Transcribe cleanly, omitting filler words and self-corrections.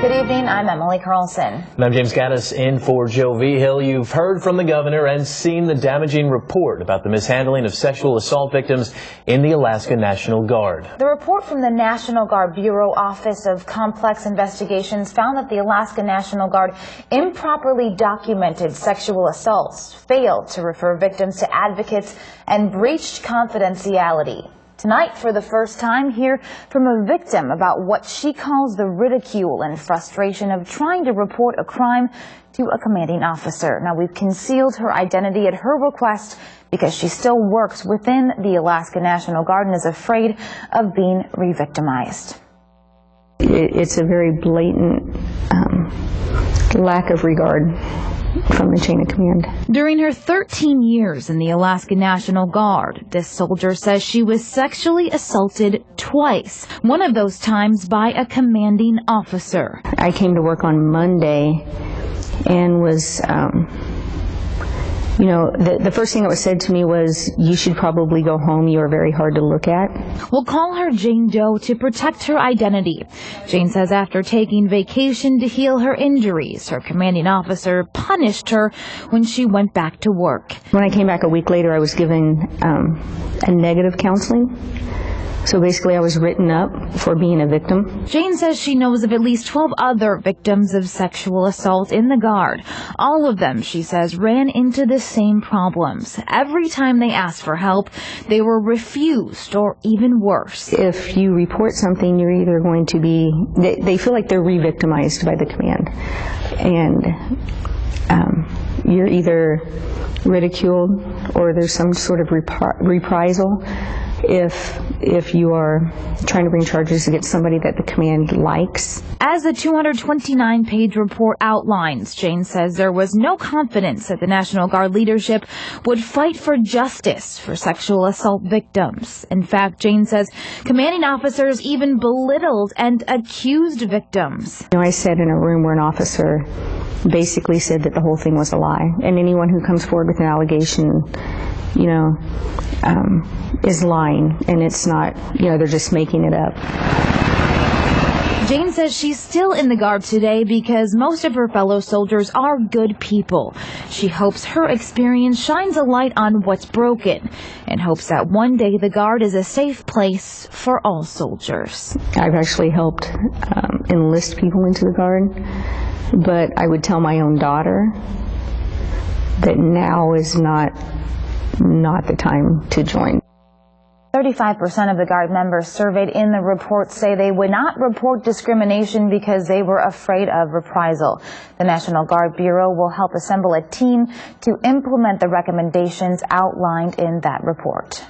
Good evening, I'm Emily Carlson. And I'm James Gaddis in for Joe Vigil. You've heard from the governor and seen the damaging report about the mishandling of sexual assault victims in the Alaska National Guard. The report from the National Guard Bureau Office of Complex Investigations found that the Alaska National Guard improperly documented sexual assaults, failed to refer victims to advocates, and breached confidentiality. Tonight, for the first time, hear from a victim about what she calls the ridicule and frustration of trying to report a crime to a commanding officer. Now, we've concealed her identity at her request because she still works within the Alaska National Guard and is afraid of being re-victimized. It's a very blatant lack of regard from the chain of command. During her 13 years in the Alaska National Guard, this soldier says she was sexually assaulted twice, one of those times by a commanding officer. I came to work on Monday and was, the first thing that was said to me was, you should probably go home. You are very hard to look at. We'll call her Jane Doe to protect her identity. Jane says after taking vacation to heal her injuries, her commanding officer punished her when she went back to work. When I came back a week later, I was given a negative counseling. So basically, I was written up for being a victim. Jane says she knows of at least 12 other victims of sexual assault in the Guard. All of them, she says, ran into the same problems. Every time they asked for help, they were refused, or even worse. If you report something, you're either going to be, they feel like they're re-victimized by the command. And you're either ridiculed or there's some sort of reprisal if you are trying to bring charges against somebody that the command likes. As the 229-page report outlines, Jane says there was no confidence that the National Guard leadership would fight for justice for sexual assault victims. In fact, Jane says commanding officers even belittled and accused victims. I sat in a room where an officer basically said that the whole thing was a lie, and anyone who comes forward with an allegation, is lying, and it's not, they're just making it up. Jane says she's still in the Guard today because most of her fellow soldiers are good people. She hopes her experience shines a light on what's broken and hopes that one day the Guard is a safe place for all soldiers. I've actually helped enlist people into the Guard, but I would tell my own daughter that now is not the time to join. 35% of the Guard members surveyed in the report say they would not report discrimination because they were afraid of reprisal. The National Guard Bureau will help assemble a team to implement the recommendations outlined in that report.